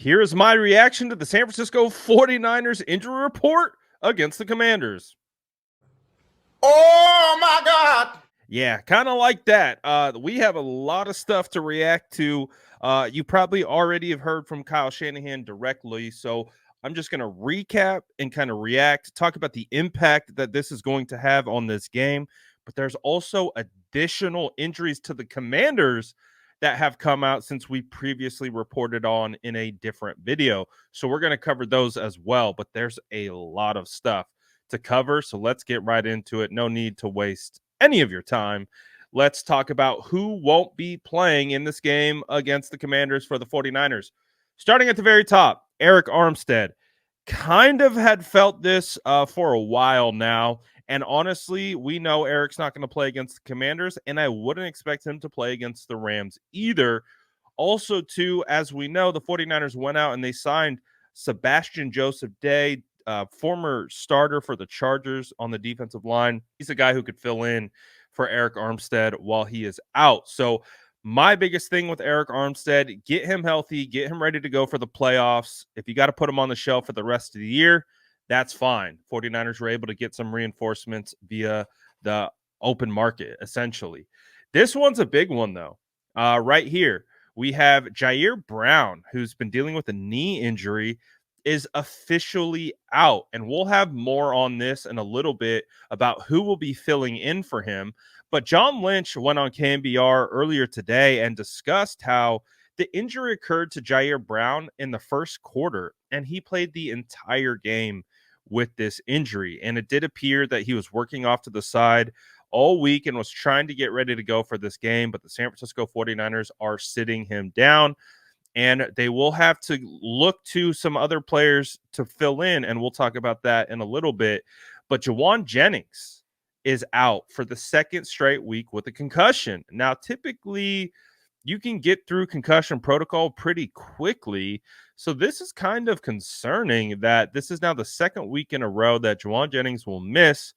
Here is my reaction to the San Francisco 49ers injury report against the Commanders. Oh my God. Yeah, kind of like that. We have a lot of stuff to react to. You probably already have heard from Kyle Shanahan directly. So I'm just going to recap and kind of react, talk about the impact that this is going to have on this game. But there's also additional injuries to the Commanders that have come out since we previously reported on in a different video. So we're going to cover those as well. But there's a lot of stuff to cover. So let's get right into it. No need to waste any of your time. Let's talk about who won't be playing in this game against the Commanders for the 49ers. Starting at the very top, Arik Armstead. Kind of had felt this for a while now. And honestly, we know Eric's not going to play against the Commanders, and I wouldn't expect him to play against the Rams either. Also, too, as we know, the 49ers went out and they signed Sebastian Joseph Day, former starter for the Chargers on the defensive line. He's a guy who could fill in for Arik Armstead while he is out. So my biggest thing with Arik Armstead, get him healthy, get him ready to go for the playoffs. If you got to put him on the shelf for the rest of the year, that's fine. 49ers were able to get some reinforcements via the open market, essentially. This one's a big one, though. Right here, we have Jair Brown, who's been dealing with a knee injury, is officially out. And we'll have more on this in a little bit about who will be filling in for him. But John Lynch went on KNBR earlier today and discussed how the injury occurred to Jair Brown in the first quarter, and he played the entire game with this injury. And it did appear that he was working off to the side all week and was trying to get ready to go for this game, but the San Francisco 49ers are sitting him down, and they will have to look to some other players to fill in, and we'll talk about that in a little bit. But Jauan Jennings is out for the second straight week with a concussion. Now, typically, you can get through concussion protocol pretty quickly. So this is kind of concerning that this is now the second week in a row that Jauan Jennings will miss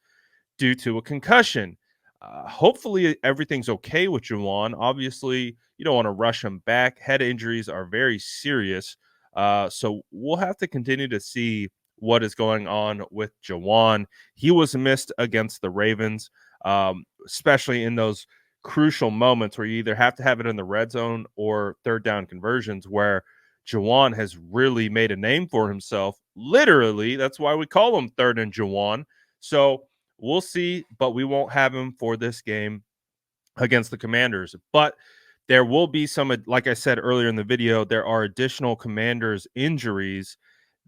due to a concussion. Hopefully everything's okay with Jauan. Obviously, you don't want to rush him back. Head injuries are very serious. So we'll have to continue to see what is going on with Jauan. He was missed against the Ravens, especially in those crucial moments where you either have to have it in the red zone or third down conversions, where Jauan has really made a name for himself. Literally, that's why we call him Third and Jauan. So we'll see, but we won't have him for this game against the Commanders. But there will be some, like I said earlier in the video, there are additional Commanders injuries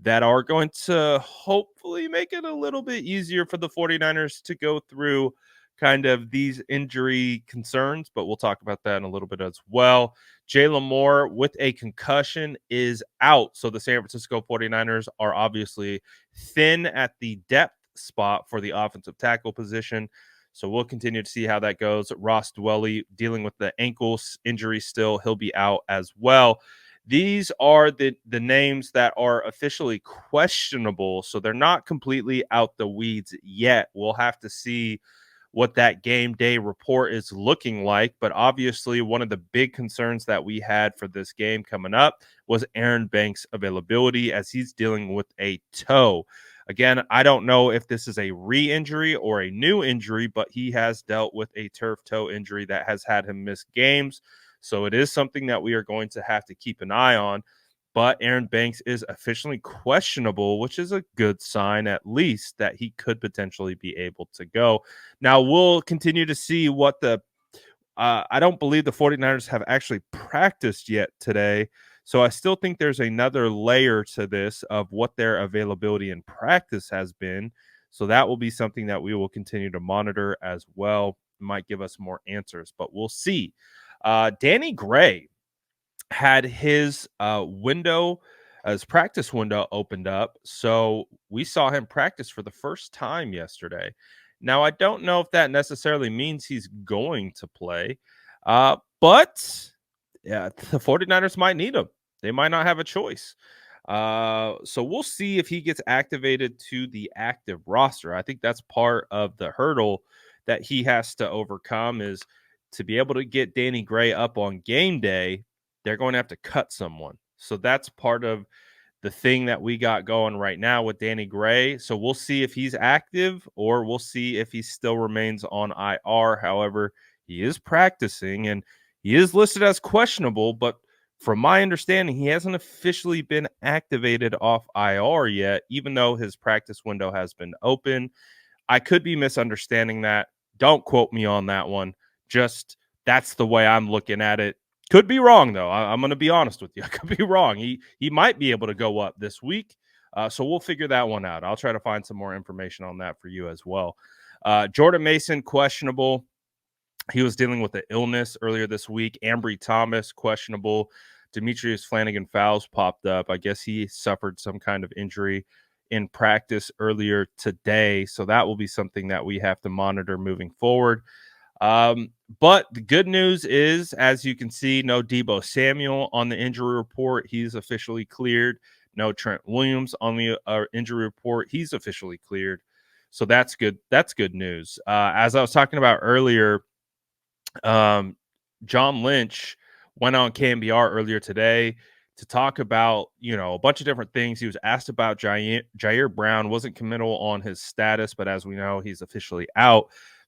that are going to hopefully make it a little bit easier for the 49ers to go through kind of these injury concerns, but we'll talk about that in a little bit as well. Jalen Moore with a concussion is out. So the San Francisco 49ers are obviously thin at the depth spot for the offensive tackle position. So we'll continue to see how that goes. Ross Dwelley dealing with the ankle injury still. He'll be out as well. These are the names that are officially questionable. So they're not completely out the weeds yet. We'll have to see what that game day report is looking like. But obviously, one of the big concerns that we had for this game coming up was Aaron Banks' availability, as he's dealing with a toe. Again, I don't know if this is a re-injury or a new injury, but he has dealt with a turf toe injury that has had him miss games. So it is something that we are going to have to keep an eye on. But Aaron Banks is officially questionable, which is a good sign, at least, that he could potentially be able to go. Now, we'll continue to see what I don't believe the 49ers have actually practiced yet today. So I still think there's another layer to this of what their availability in practice has been. So that will be something that we will continue to monitor as well. It might give us more answers, but we'll see. Danny Gray had his his practice window opened up. So we saw him practice for the first time yesterday. Now, I don't know if that necessarily means he's going to play, but yeah, the 49ers might need him. They might not have a choice. So we'll see if he gets activated to the active roster. I think that's part of the hurdle that he has to overcome, is to be able to get Danny Gray up on game day. They're going to have to cut someone. So that's part of the thing that we got going right now with Danny Gray. So we'll see if he's active or we'll see if he still remains on IR. However, he is practicing and he is listed as questionable, but from my understanding, he hasn't officially been activated off IR yet, even though his practice window has been open. I could be misunderstanding that. Don't quote me on that one. Just that's the way I'm looking at it. Could be wrong though. I'm going to be honest with you. I could be wrong. He might be able to go up this week. So we'll figure that one out. I'll try to find some more information on that for you as well. Jordan Mason questionable. He was dealing with an illness earlier this week. Ambry Thomas questionable. Demetrius Flanagan Fowles popped up. I guess he suffered some kind of injury in practice earlier today. So that will be something that we have to monitor moving forward. But the good news is, as you can see, no Deebo Samuel on the injury report. He's officially cleared. No Trent Williams on the injury report. He's officially cleared. So that's good. That's good news. As I was talking about earlier, John Lynch went on KNBR earlier today to talk about, a bunch of different things. He was asked about Jair Brown, wasn't committal on his status, but as we know, he's officially out.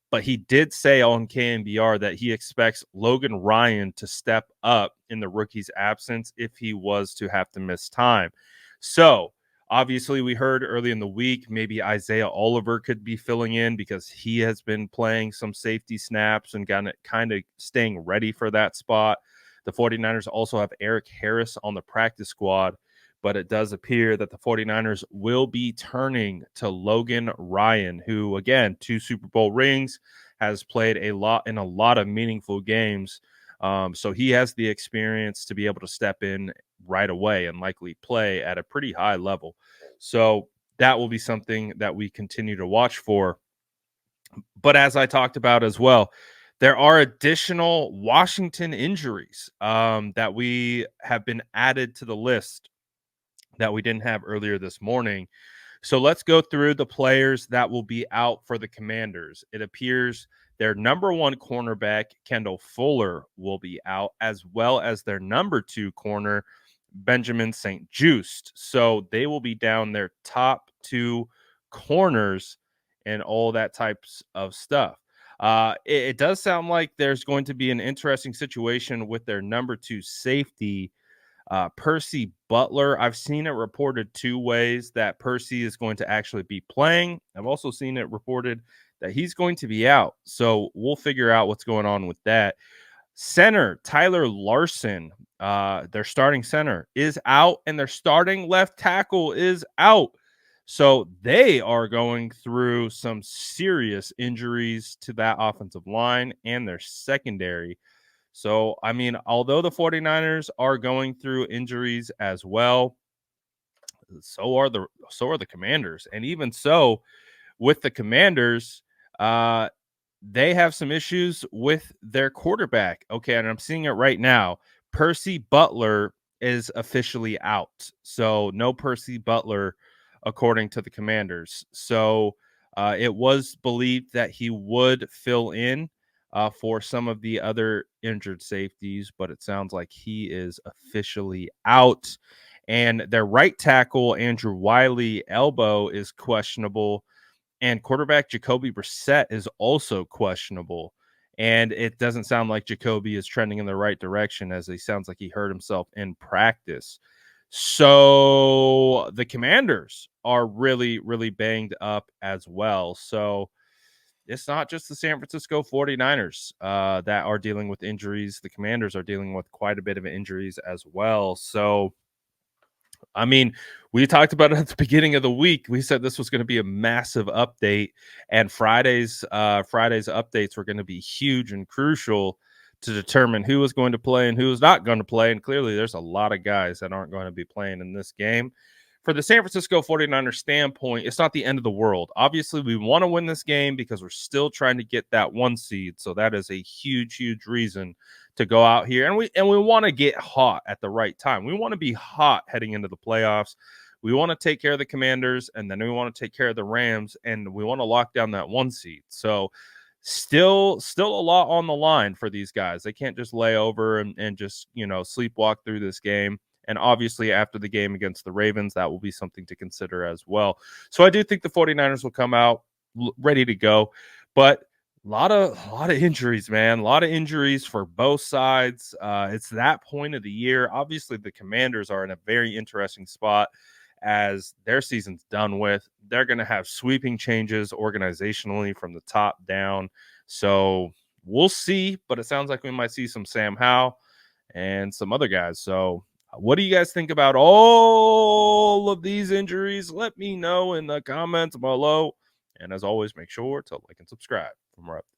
But he did say on KNBR that he expects Logan Ryan to step up in the rookie's absence if he was to have to miss time. So obviously, we heard early in the week maybe Isaiah Oliver could be filling in because he has been playing some safety snaps and kind of staying ready for that spot. The 49ers also have Eric Harris on the practice squad, but it does appear that the 49ers will be turning to Logan Ryan, who, again, 2 Super Bowl rings, has played a lot in a lot of meaningful games. So he has the experience to be able to step in right away and likely play at a pretty high level. So that will be something that we continue to watch for. But as I talked about as well, there are additional Washington injuries that we have been added to the list that we didn't have earlier this morning. So let's go through the players that will be out for the Commanders. It appears their number 1 cornerback, Kendall Fuller, will be out, as well as their number 2 corner, Benjamin St-Juste. So they will be down their top 2 corners and all that types of stuff. It does sound like there's going to be an interesting situation with their number 2 safety, Percy Butler. I've seen it reported 2 ways that Percy is going to actually be playing. I've also seen it reported that he's going to be out. So we'll figure out what's going on with that. Center Tyler Larson, their starting center, is out, and their starting left tackle is out. So they are going through some serious injuries to that offensive line and their secondary. So, I mean, although the 49ers are going through injuries as well, so are the Commanders. And even so, with the Commanders, they have some issues with their quarterback. Okay, and I'm seeing it right now. Percy Butler is officially out. So no Percy Butler, according to the Commanders. So it was believed that he would fill in for some of the other injured safeties, but it sounds like he is officially out. And their right tackle, Andrew Wiley, elbow is questionable. And quarterback Jacoby Brissett is also questionable. And it doesn't sound like Jacoby is trending in the right direction, as he sounds like he hurt himself in practice. So the Commanders are really, really banged up as well. So it's not just the San Francisco 49ers that are dealing with injuries. The Commanders are dealing with quite a bit of injuries as well. So, I mean, we talked about it at the beginning of the week. We said this was going to be a massive update, and Friday's updates were going to be huge and crucial to determine who was going to play and who was not going to play. And clearly, there's a lot of guys that aren't going to be playing in this game. For the San Francisco 49ers standpoint, it's not the end of the world. Obviously, we want to win this game because we're still trying to get that 1 seed. So that is a huge, huge reason to go out here. And we want to get hot at the right time. We want to be hot heading into the playoffs. We want to take care of the Commanders, and then we want to take care of the Rams, and we want to lock down that 1 seed. So still a lot on the line for these guys. They can't just lay over and just, sleepwalk through this game And obviously, after the game against the Ravens, that will be something to consider as well. So I do think the 49ers will come out ready to go. But a lot of injuries, man. A lot of injuries for both sides. It's that point of the year. Obviously, the Commanders are in a very interesting spot as their season's done with. They're going to have sweeping changes organizationally from the top down. So we'll see, but it sounds like we might see some Sam Howell and some other guys. So what do you guys think about all of these injuries? Let me know in the comments below. And as always, make sure to like and subscribe for more updates.